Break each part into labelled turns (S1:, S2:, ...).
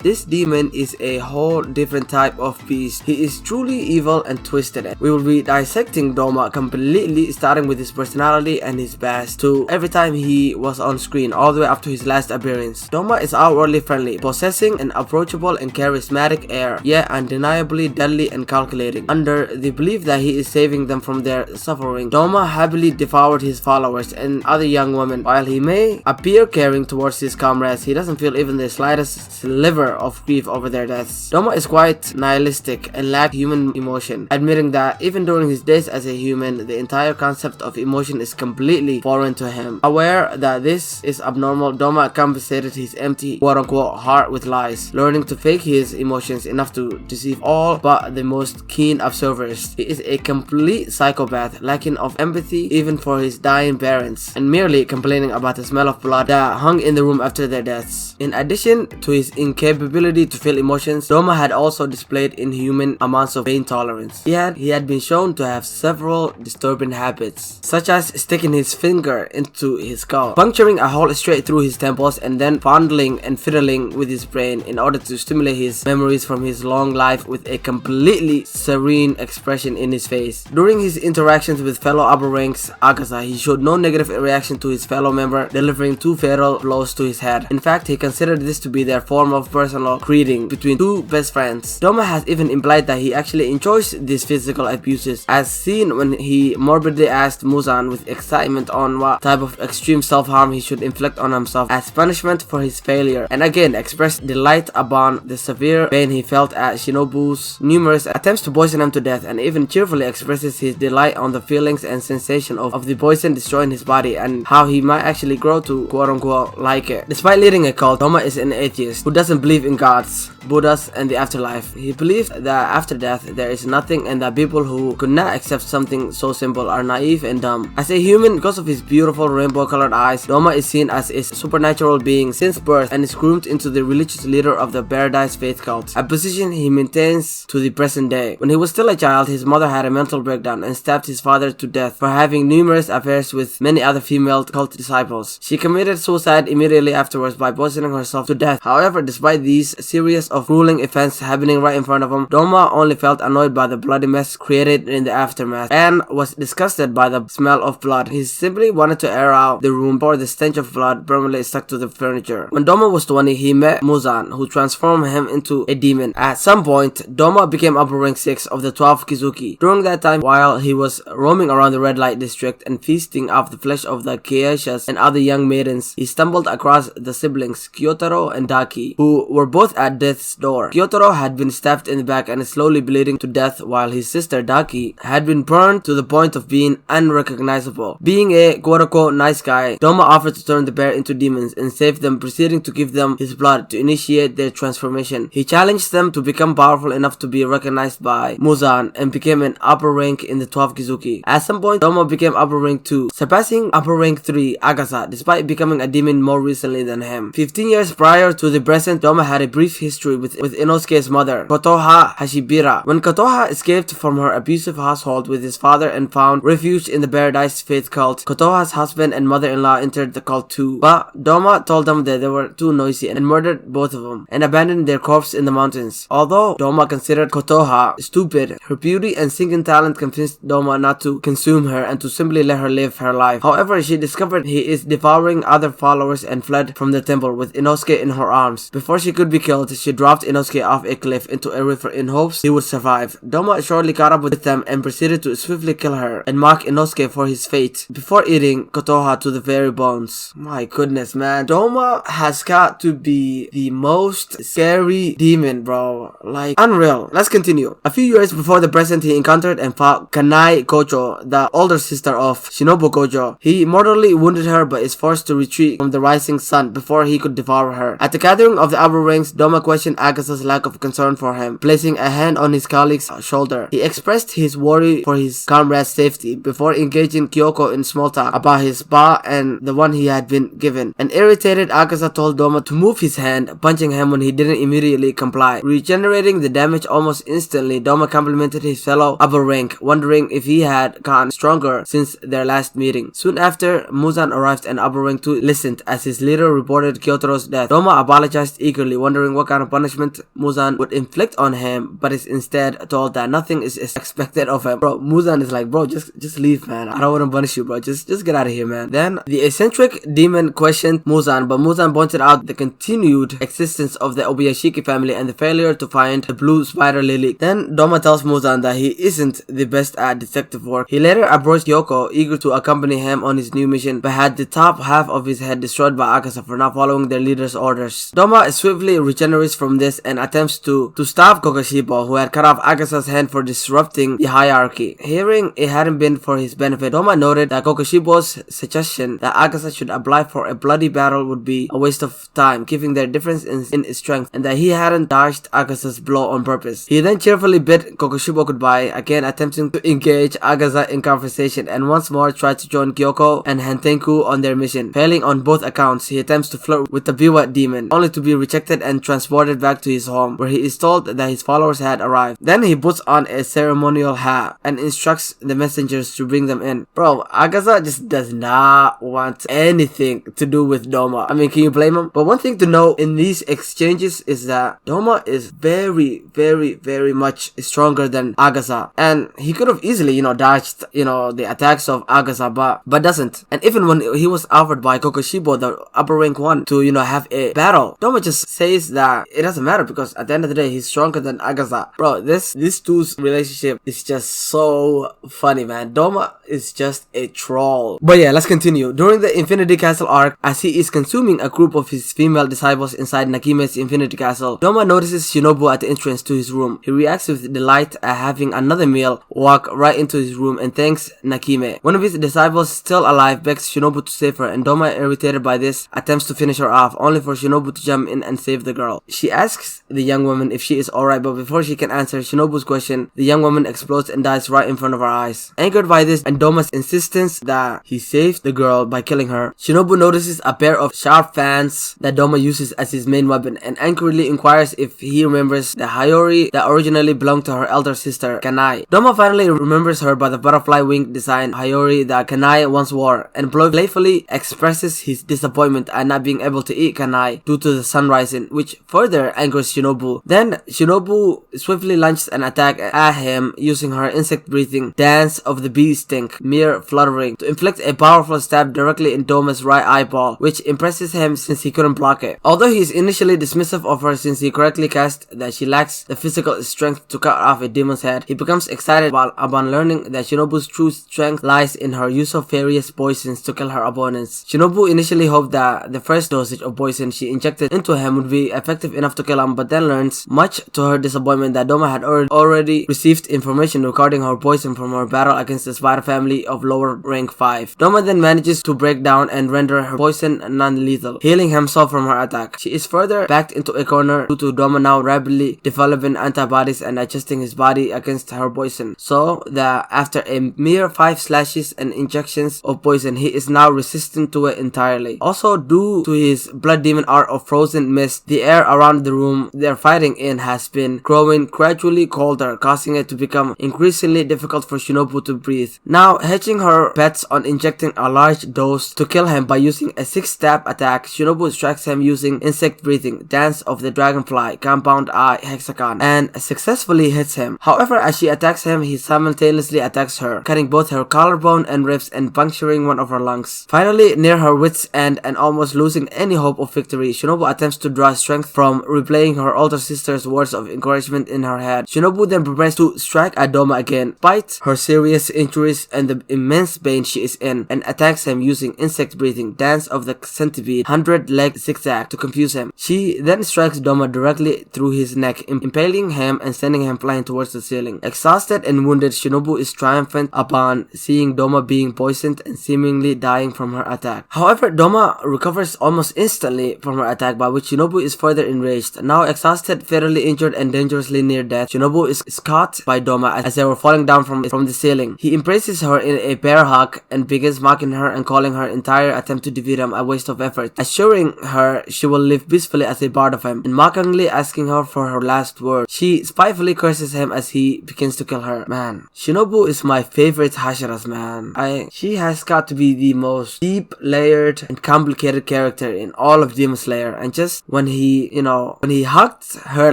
S1: this demon is a whole different type of beast. He is truly evil and twisted. We will be dissecting Doma completely, starting with his personality and his past to every time he was on screen, all the way up to his last appearance. Doma is outwardly friendly, possessing an approachable and charismatic air, yet undeniably deadly and calculating. Under the belief that he is saving them from their suffering, Doma happily devoured his followers and other young women. While he may appear caring towards his comrades, he doesn't feel even the slightest sliver of grief over their deaths. Doma is quite nihilistic and lacks human emotion, admitting that even during his days as a human, the entire concept of emotion is completely foreign to him. Aware that this is abnormal, Doma compensated his empty quote-unquote heart with lies, learning to fake his emotions enough to deceive all but the most keen observers. He is a complete psychopath, lacking of empathy even for his dying parents, and merely complaining about the smell of blood that hung in the room after their deaths. In addition to his incapability to feel emotions, Doma had also displayed inhuman amounts of pain tolerance. He had been shown to have several disturbing habits, such as sticking his finger into his skull, puncturing a hole straight through his temples, and then fondling and fiddling with his brain in order to stimulate his memories from his long life with a completely serene expression in his face. During his interactions with fellow upper ranks Akaza, he showed no negative reaction to his fellow member delivering 2 fatal blows to his head. In fact, he considered this to be their form of personal greeting between 2 best friends. Doma has even implied that he actually enjoys these physical abuses, as seen when he morbidly asked Muzan with excitement on what type of extreme self-harm he should inflict on himself as punishment for his failure, and again expressed delight upon the severe pain he felt at Shinobu's numerous attempts to poison him to death, and even cheerfully expresses his delight on the feelings and sensation of the poison destroying his body and how he might actually grow to quote-unquote like it. Despite leading a cult, Doma is an atheist who doesn't believe in gods, Buddhas, and the afterlife. He believes that after death there is nothing, and that people who could not accept something so simple are naive and dumb. As a human, because of his beautiful rainbow-colored eyes, Doma is seen as a supernatural being since birth and is groomed into the religious leader of the Paradise Faith cult, a position he maintains to the present day. When he was still a child, his mother had a mental breakdown and stabbed his father to death for having numerous affairs with many other female cult disciples. She committed suicide immediately afterwards by poisoning herself to death. However, despite these series of grueling events happening right in front of him, Doma only felt annoyed by the bloody mess created in the aftermath and was disgusted by the smell of blood. He simply wanted to air out the room before the stench of blood permanently stuck to the furniture. When Doma was 20, he met Muzan, who transformed him into a demon. At some point, Doma became upper rank 6 of the 12 Kizuki. During that time, while he was roaming around the red light district and feasting off the flesh of the geishas and other young maidens, he stumbled across the siblings Kyotaro and Daki, who were both at death's door. Kyotaro had been stabbed in the back and is slowly bleeding to death, while his sister Daki had been burned to the point of being unrecognizable. Being a quote-unquote nice guy, Doma offered to turn the pair into demons and save them, proceeding to give them his blood to initiate their transformation. He challenged them to become powerful enough to be recognized by Muzan and became an upper rank in the 12 Kizuki. At some point, Doma became upper rank 2, surpassing upper rank 3 Akaza, despite becoming a demon more recently than him. 15 years prior to the present, Doma had a brief history with Inosuke's mother, Kotoha Hashibira. When Kotoha escaped from her abusive household with his father and found refuge in the Paradise Faith cult, Kotoha's husband and mother-in-law entered the cult too, but Doma told them that they were too noisy and murdered both of them and abandoned their corpse in the mountains. Although Doma considered Kotoha stupid, her beauty and singing talent convinced Doma not to consume her and to simply let her live her life. However, she discovered he is devouring other followers and fled from the temple with Inosuke in her arms. Before she could be killed, she dropped Inosuke off a cliff into a river in hopes he would survive. Doma shortly caught up with them and proceeded to swiftly kill her and mock Inosuke for his fate before eating Kotoha to the very bones. My goodness, man. Doma has got to be the most scary demon, bro. Like, unreal. Let's continue. A few years before the present, he encountered and fought Kanai Kocho, the older sister of Shinobu Kocho. He mortally wounded her but is forced to retreat from the rising sun before he could devour her. At the gathering of the upper ranks, Doma questioned Akasa's lack of concern for him, placing a hand on his colleague's shoulder. He expressed his worry for his comrade's safety before engaging Kyoko in small talk about his spa and the one he had been given. An irritated Akasa told Doma to move his hand, punching him when he didn't immediately comply. Regenerating the damage almost instantly, Doma complimented his fellow upper rank, wondering if he had gotten stronger since their last meeting. Soon after, Muzan arrived and upper rank 2 listened as his leader reported Kyotaro's death. Doma apologized eagerly, wondering what kind of punishment Muzan would inflict on him, but is instead told that nothing is expected of him. Bro, Muzan is like, bro, just leave, man. I don't want to punish you, bro. Just get out of here, man. Then the eccentric demon questioned Muzan, but Muzan pointed out the continued existence of the Obuyashiki family and the failure to find the blue spider lily. Then Doma tells Muzan that he isn't the best at detective work. He later approached Yoko, eager to accompany him on his new mission, but had the top half of his head destroyed by Akasa for not following their leader's orders. Doma swiftly regenerates from this and attempts to stop Kokoshibo, who had cut off Akasa's hand for disrupting the hierarchy. Hearing it hadn't been for his benefit, Doma noted that Kokoshibo's suggestion that Akasa should apply for a bloody battle would be a waste of time, given their difference in strength, and that he hadn't dodged Akasa's blow on purpose. He then cheerfully bid Kokoshibo goodbye, again attempting to engage Akasa in conversation, and once more tried to join Kyoko and Hantenku on their mission. Failing on both accounts, he attempts to flirt with the Biwa demon, only to be rejected and transported back to his home, where he is told that his followers had arrived. Then he puts on a ceremonial hat and instructs the messengers to bring them in. Bro, Akasa just does not want anything to do with Doma. I mean, can you blame him? But one thing to know in these exchanges is that Doma is very, very, very much stronger than Akasa, and he could have easily, dodged, the attacks of Akasa, but doesn't. And even when he was offered by Kokoshibo, the upper rank one, to have a battle, Doma just says that it doesn't matter because at the end of the day he's stronger than Akasa. Bro, these two's relationship is just so funny, man. Doma is just a troll. But yeah, let's continue. During the Infinity Castle arc, as he is consuming a group of his female disciples inside Nakime's Infinity Castle, Doma notices Shinobu at the entrance to his room. He reacts with delight at having another meal, walk right into his room, and thanks Nakime. One of his disciples, still alive, begs Shinobu to save her, and Doma, irritated by this, attempts to finish her off, only for Shinobu to jump in and save the girl. She asks the young woman if she is alright, but before she can answer Shinobu's question, the young woman explodes and dies right in front of her eyes. Angered by this and Doma's insistence that he saved the girl by killing her, Shinobu notices a pair of sharp fangs that Doma uses as his main weapon and angrily inquires if he remembers the Hayori that originally belonged to her elder sister, Kanai. Doma finally remembers her by the butterfly wing design Hayori that Kanai once wore, and playfully expresses his disappointment at not being able to eat Kanai due to the sun rising, which further angers Shinobu. Then Shinobu swiftly launches an attack at him using her insect-breathing Dance of the Bee Sting, mere fluttering, to inflict a powerful stab directly in Doma's right eyeball, which impresses him since he couldn't block it. Although he is initially dismissive of her since he correctly cast that she lacks the physical strength to cut off a demon's head, he becomes excited upon learning that Shinobu's true strength lies in her use of various poisons to kill her opponents. Shinobu initially hoped that the first dosage of poison she injected into him would be effective enough to kill him, but then learns, much to her disappointment, that Doma had already received information regarding her poison from her battle against the spider family of lower rank 5. Doma then manages to break down and render her poison non-lethal, healing himself from her attack. She is further backed into a corner due to Doma now rapidly developing antibodies and adjusting his body against her poison, so that after a mere 5 slashes and injections of poison, he is now resistant to it entirely. Also, due to his blood demon art of frozen mist, the air around the room they're fighting in has been growing gradually colder, causing it to become increasingly difficult for Shinobu to breathe. Now, hedging her bets on injecting a large dose to kill him by using a 6-stab attack, Shinobu strikes him using insect breathing Dance of the Dragonfly Compound Eye Hexagon and successfully hits him. However, as she attacks him, he simultaneously attacks her, cutting both her collarbone and ribs and puncturing one of her lungs. Finally, near her wits' end and almost losing any hope of victory, Shinobu attempts to draw strength from replaying her older sister's words of encouragement in her head. Shinobu then prepares to strike at Doma again, despite her serious injuries and the immense pain she is in, and attacks him using insect breathing Dance of the Centipede 100-leg zigzag to confuse him. She then strikes Doma directly through his neck, impaling him and sending him flying towards the ceiling. Exhausted and wounded, Shinobu is triumphant upon seeing Doma being poisoned and seemingly dying from her attack. However, Doma recovers almost instantly from her attack, by which Shinobu is further enraged. Now exhausted, fatally injured, and dangerously near death, Shinobu is caught by Doma as they were falling down from the ceiling. He embraces her in a bear hug and begins mocking her and calling her entire attempt to defeat him a waste of effort, assuring her she will live peacefully as a part of him, and mockingly asking her for her last word. She spitefully curses him as he begins to kill her. Man, Shinobu is my favorite Hashiras, man. She has got to be the most deep, layered, and complicated character in all of Demon Slayer, and just when he, Kanao. When he hugged her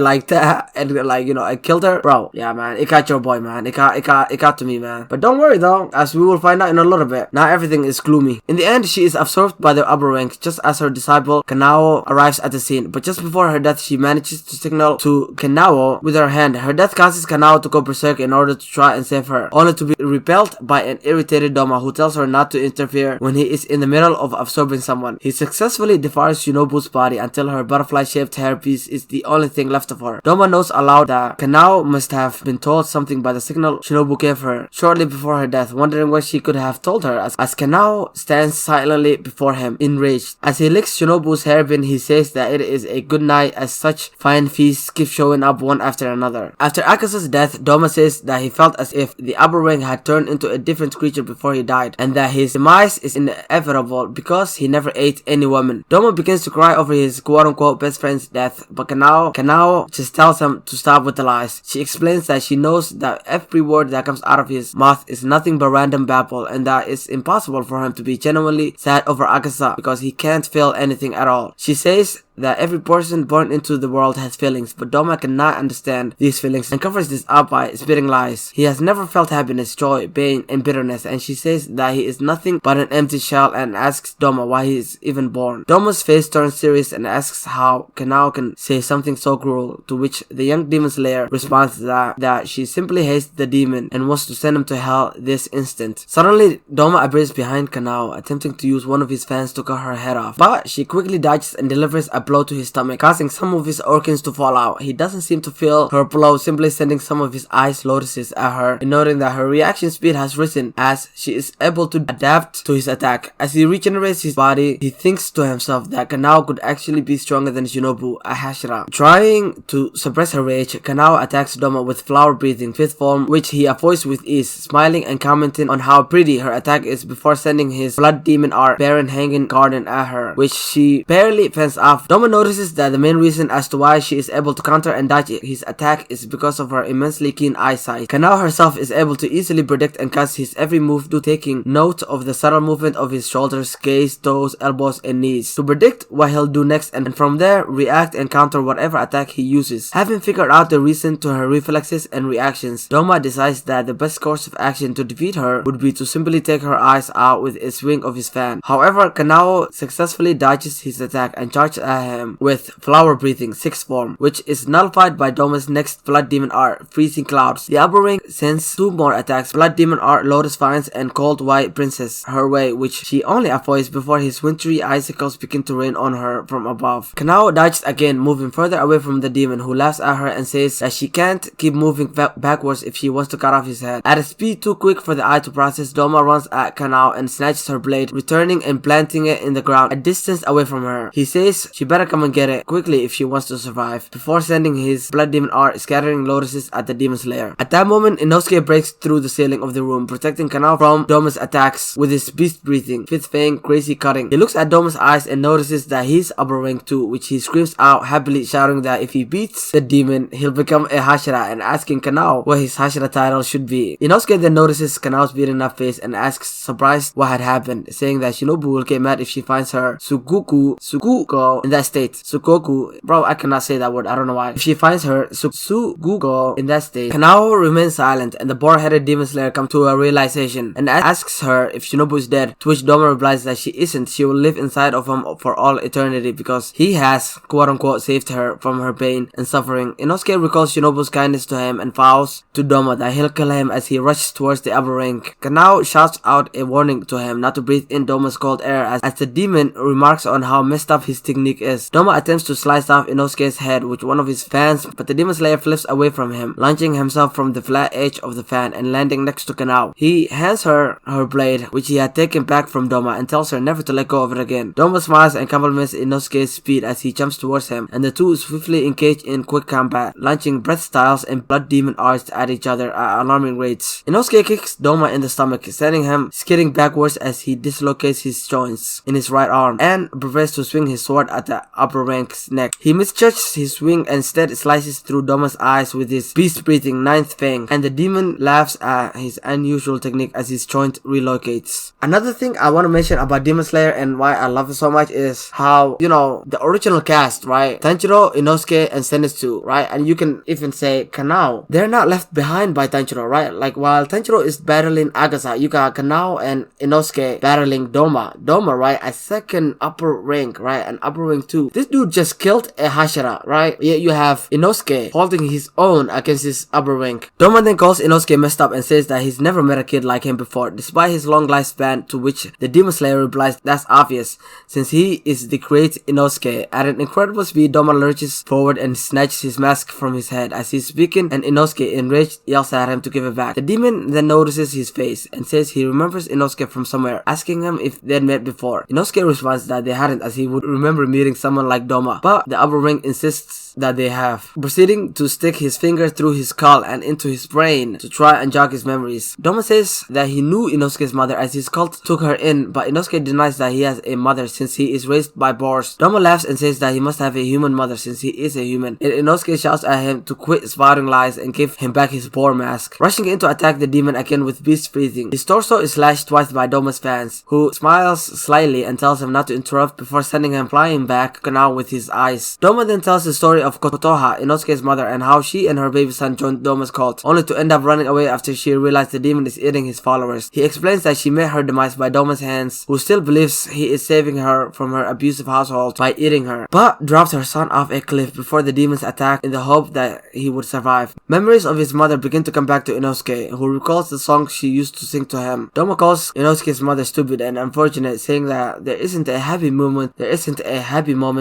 S1: like that and like, I killed her, bro. Yeah, man, it got your boy, man. It got to me, man. But don't worry though, as we will find out in a little bit. Now everything is gloomy. In the end, she is absorbed by the upper rank just as her disciple Kanao arrives at the scene. But just before her death, she manages to signal to Kanao with her hand. Her death causes Kanao to go berserk in order to try and save her, only to be repelled by an irritated Doma who tells her not to interfere when he is in the middle of absorbing someone. He successfully devours Shinobu's body until her butterfly-shaped hairpiece is the only thing left of her. Doma knows aloud that Kanao must have been told something by the signal Shinobu gave her shortly before her death, wondering what she could have told her as Kanao stands silently before him, enraged. As he licks Shinobu's hairbin, he says that it is a good night as such fine feasts keep showing up one after another. After Akasa's death, Doma says that he felt as if the upper ring had turned into a different creature before he died, and that his demise is inevitable because he never ate any woman. Doma begins to cry over his quote-unquote best friend's death, but Kanao just tells him to stop with the lies. She explains that she knows that every word that comes out of his mouth is nothing but random babble, and that it's impossible for him to be genuinely sad over Akasa because he can't feel anything at all. She says that every person born into the world has feelings, but Doma cannot understand these feelings and covers this up by spitting lies. He has never felt happiness, joy, pain, and bitterness, and she says that he is nothing but an empty shell and asks Doma why he is even born. Doma's face turns serious and asks how Kanao can say something so cruel, to which the young demon slayer responds that she simply hates the demon and wants to send him to hell this instant. Suddenly, Doma appears behind Kanao, attempting to use one of his fans to cut her head off, but she quickly dodges and delivers a blow to his stomach, causing some of his organs to fall out. He doesn't seem to feel her blow, simply sending some of his ice lotuses at her, and noting that her reaction speed has risen as she is able to adapt to his attack. As he regenerates his body, he thinks to himself that Kanao could actually be stronger than Shinobu, a Hashira. Trying to suppress her rage, Kanao attacks Doma with flower breathing, fifth form, which he avoids with ease, smiling and commenting on how pretty her attack is before sending his blood demon art barren hanging garden at her, which she barely fends off. Doma notices that the main reason as to why she is able to counter and dodge his attack is because of her immensely keen eyesight. Kanao herself is able to easily predict and catch his every move due taking note of the subtle movement of his shoulders, gaze, toes, elbows, and knees to predict what he'll do next, and from there react and counter whatever attack he uses. Having figured out the reason to her reflexes and reactions, Doma decides that the best course of action to defeat her would be to simply take her eyes out with a swing of his fan. However, Kanao successfully dodges his attack and charges at him with flower breathing, sixth form, which is nullified by Doma's next blood demon art, freezing clouds. The upper ring sends two more attacks, blood demon art, lotus vines, and cold white princess her way, which she only avoids before his wintry icicles begin to rain on her from above. Kanao dodges again, moving further away from the demon, who laughs at her and says that she can't keep moving backwards if she wants to cut off his head. At a speed too quick for the eye to process, Doma runs at Kanao and snatches her blade, returning and planting it in the ground a distance away from her. He says she better come and get it quickly if she wants to survive, before sending his blood demon art scattering lotuses at the demon slayer. At that moment, Inosuke breaks through the ceiling of the room, protecting Kanao from Doma's attacks with his beast breathing, fifth fang, crazy cutting. He looks at Doma's eyes and notices that he's upper rank too, which he screams out happily, shouting that if he beats the demon, he'll become a Hashira, and asking Kanao what his Hashira title should be. Inosuke then notices Kanao's beaten up face and asks, surprised, what had happened, saying that Shinobu will get mad if she finds her Suguko in that state. Sugoku, bro, I cannot say that word, I don't know why. If she finds her Suguko in that state, Kanao remains silent, and the boar-headed demon slayer comes to a realization and asks her if Shinobu is dead, to which Doma replies that she isn't. She will live inside of him for all eternity because he has quote-unquote saved her from her pain and suffering. Inosuke recalls Shinobu's kindness to him and vows to Doma that he'll kill him as he rushes towards the upper rank. Kanao shouts out a warning to him not to breathe in Doma's cold air as the demon remarks on how messed up his technique is. Doma attempts to slice off Inosuke's head with one of his fans, but the demon slayer flips away from him, launching himself from the flat edge of the fan and landing next to Kanao. He hands her blade, which he had taken back from Doma, and tells her never to let go of it again. Doma smiles and compliments Inosuke's speed as he jumps towards him, and the two swiftly engage in quick combat, launching breath styles and blood demon arts at each other at alarming rates. Inosuke kicks Doma in the stomach, sending him skidding backwards as he dislocates his joints in his right arm, and prepares to swing his sword at the upper rank's neck. He misjudges his swing and instead slices through Doma's eyes with his beast-breathing ninth fang, and the demon laughs at his unusual technique as his joint relocates. Another thing I want to mention about Demon Slayer and why I love it so much is how, the original cast, right? Tanjiro, Inosuke, and Zenitsu, right? And you can even say Kanao. They're not left behind by Tanjiro, right? Like while Tanjiro is battling Agasa, you got Kanao and Inosuke battling Doma. Doma, right? A second upper rank, right? An upper rank too. This dude just killed a Hashira, right? Yet you have Inosuke holding his own against his upper rank. Doma then calls Inosuke messed up and says that he's never met a kid like him before, despite his long lifespan, to which the Demon Slayer replies that's obvious, since he is the great Inosuke. At an incredible speed, Doma lurches forward and snatches his mask from his head. As he's speaking, and Inosuke, enraged, yells at him to give it back. The demon then notices his face and says he remembers Inosuke from somewhere, asking him if they'd met before. Inosuke responds that they hadn't, as he would remember meeting someone like Doma, but the upper rank insists that they have, proceeding to stick his finger through his skull and into his brain to try and jog his memories. Doma says that he knew Inosuke's mother as his cult took her in, but Inosuke denies that he has a mother since he is raised by boars. Doma laughs and says that he must have a human mother since he is a human, and Inosuke shouts at him to quit spouting lies and give him back his boar mask, rushing in to attack the demon again with beast breathing. His torso is slashed twice by Doma's fans, who smiles slyly and tells him not to interrupt before sending him flying back to Kanao with his eyes. Doma then tells the story of Kotoha, Inosuke's mother, and how she and her baby son joined Doma's cult, only to end up running away after she realized the demon is eating his followers. He explains that she met her demise by Doma's hands, who still believes he is saving her from her abusive household by eating her, but dropped her son off a cliff before the demons attacked in the hope that he would survive. Memories of his mother begin to come back to Inosuke, who recalls the song she used to sing to him. Doma calls Inosuke's mother stupid and unfortunate, saying that there isn't a happy moment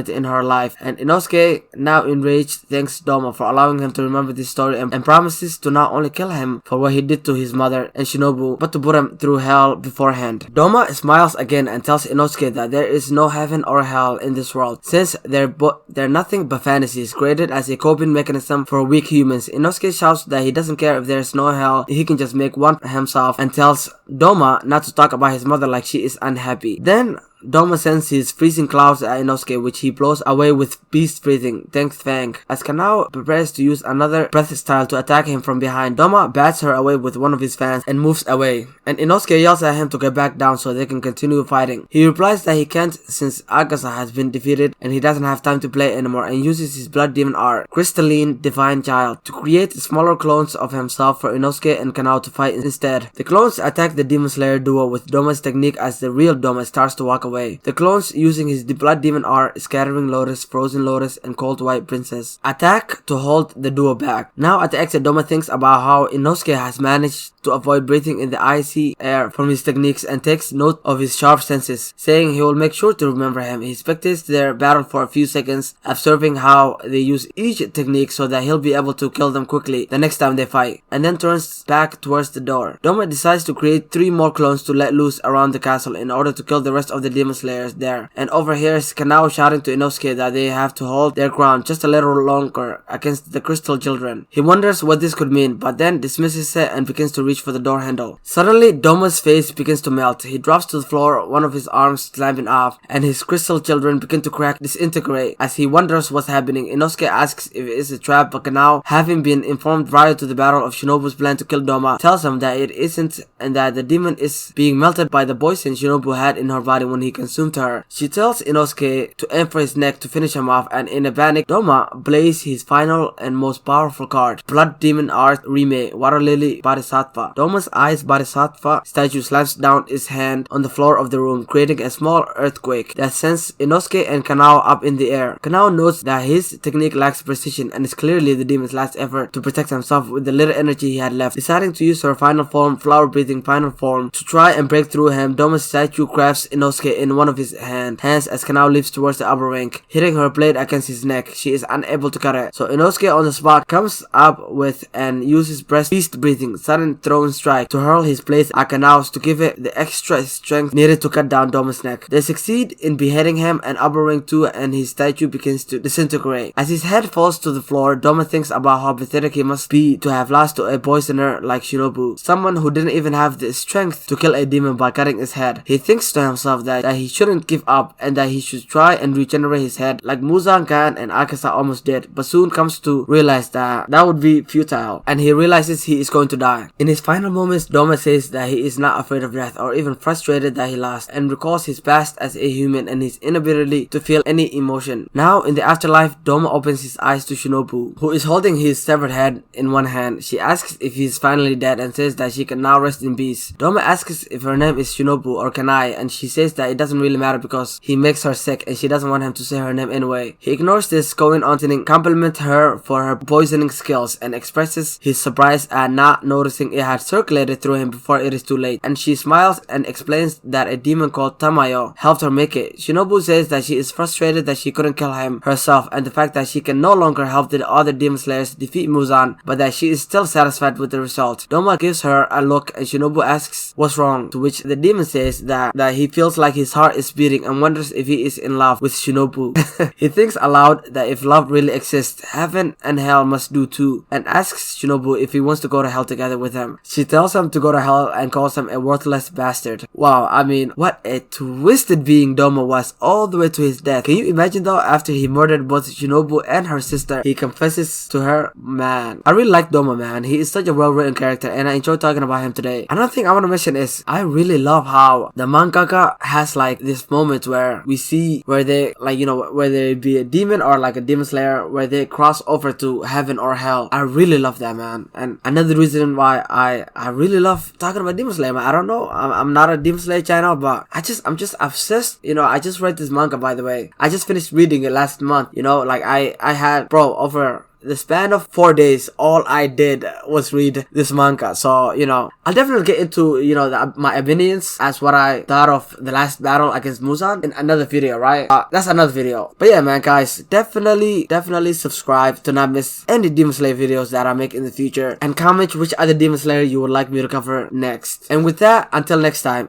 S1: in her life, and Inosuke, now enraged, thanks Doma for allowing him to remember this story and promises to not only kill him for what he did to his mother and Shinobu, but to put him through hell beforehand. Doma smiles again and tells Inosuke that there is no heaven or hell in this world, since they're nothing but fantasies created as a coping mechanism for weak humans. Inosuke shouts that he doesn't care if there's no hell, he can just make one himself, and tells Doma not to talk about his mother like she is unhappy. Then Doma sends his freezing clouds at Inosuke, which he blows away with beast breathing, thanks Fang. As Kanao prepares to use another breath style to attack him from behind, Doma bats her away with one of his fans and moves away, and Inosuke yells at him to get back down so they can continue fighting. He replies that he can't since Agasa has been defeated and he doesn't have time to play anymore, and uses his blood demon art, Crystalline Divine Child, to create smaller clones of himself for Inosuke and Kanao to fight instead. The clones attack the Demon Slayer duo with Doma's technique as the real Doma starts to walk away. The clones, using his blood demon art, Scattering Lotus, Frozen Lotus, and Cold White Princess, attack to hold the duo back. Now at the exit, Doma thinks about how Inosuke has managed to avoid breathing in the icy air from his techniques and takes note of his sharp senses, saying he will make sure to remember him. He spectates their battle for a few seconds, observing how they use each technique so that he'll be able to kill them quickly the next time they fight, and then turns back towards the door. Doma decides to create 3 more clones to let loose around the castle in order to kill the rest of the Demon Slayers there, and overhears Kanao shouting to Inosuke that they have to hold their ground just a little longer against the Crystal Children. He wonders what this could mean, but then dismisses it and begins to reach for the door handle. Suddenly, Doma's face begins to melt. He drops to the floor, one of his arms slamming off, and his Crystal Children begin to disintegrate. As he wonders what's happening, Inosuke asks if it is a trap, but Kanao, having been informed prior to the battle of Shinobu's plan to kill Doma, tells him that it isn't and that the demon is being melted by the poison Shinobu had in her body when he consumed her. She tells Inosuke to aim for his neck to finish him off, and in a panic, Doma plays his final and most powerful card, Blood Demon Art Rime, Water Lily Bodhisattva. Doma's eyes Bodhisattva statue slams down his hand on the floor of the room, creating a small earthquake that sends Inosuke and Kanao up in the air. Kanao notes that his technique lacks precision and is clearly the demon's last effort to protect himself with the little energy he had left. Deciding to use her final form, flower breathing final form, to try and break through him, Doma's statue grabs Inosuke in one of his hands as Kanao leaps towards the upper rank, hitting her blade against his neck. She is unable to cut it, so Inosuke on the spot comes up with and uses beast breathing, sudden throne strike, to hurl his blade at Kanao to give it the extra strength needed to cut down Doma's neck. They succeed in beheading him, and upper rank 2 and his statue begins to disintegrate. As his head falls to the floor, Doma thinks about how pathetic he must be to have lost to a poisoner like Shinobu, someone who didn't even have the strength to kill a demon by cutting his head. He thinks to himself that that he shouldn't give up and that he should try and regenerate his head like Muzan, Gan, and Akasa almost did, but soon comes to realize that that would be futile, and he realizes he is going to die. In his final moments, Doma says that he is not afraid of death or even frustrated that he lost, and recalls his past as a human and his inability to feel any emotion. Now, in the afterlife, Doma opens his eyes to Shinobu, who is holding his severed head in one hand. She asks if he is finally dead and says that she can now rest in peace. Doma asks if her name is Shinobu or Kanai, and she says that it doesn't really matter because he makes her sick and she doesn't want him to say her name anyway. He ignores this, going on to compliment her for her poisoning skills and expresses his surprise at not noticing it had circulated through him before it is too late, and she smiles and explains that a demon called Tamayo helped her make it. Shinobu says that she is frustrated that she couldn't kill him herself and the fact that she can no longer help the other demon slayers defeat Muzan, but that she is still satisfied with the result. Doma gives her a look and Shinobu asks what's wrong, to which the demon says that he feels like his heart is beating and wonders if he is in love with Shinobu. He thinks aloud that if love really exists, heaven and hell must do too, and asks Shinobu if he wants to go to hell together with him. She tells him to go to hell and calls him a worthless bastard. Wow, I mean, what a twisted being Doma was all the way to his death. Can you imagine though, after he murdered both Shinobu and her sister, he confesses to her? Man, I really like Doma, man. He is such a well-written character and I enjoy talking about him today. Another thing I want to mention is I really love how the mangaka has like this moment where we see where they like, you know, whether it be a demon or like a demon slayer, where they cross over to heaven or hell. I really love that, man. And another reason why I really love talking about Demon Slayer, man. I don't know, I'm not a Demon Slayer channel, but I'm just obsessed. You know, I just read this manga, by the way. I just finished reading it last month. You know, like I had, bro, over the span of 4 days, all I did was read this manga. So, you know, I'll definitely get into, you know, my opinions as what I thought of the last battle against Muzan in another video, right? That's another video. But yeah, man, guys, definitely subscribe to not miss any Demon Slayer videos that I make in the future. And comment which other Demon Slayer you would like me to cover next. And with that, until next time.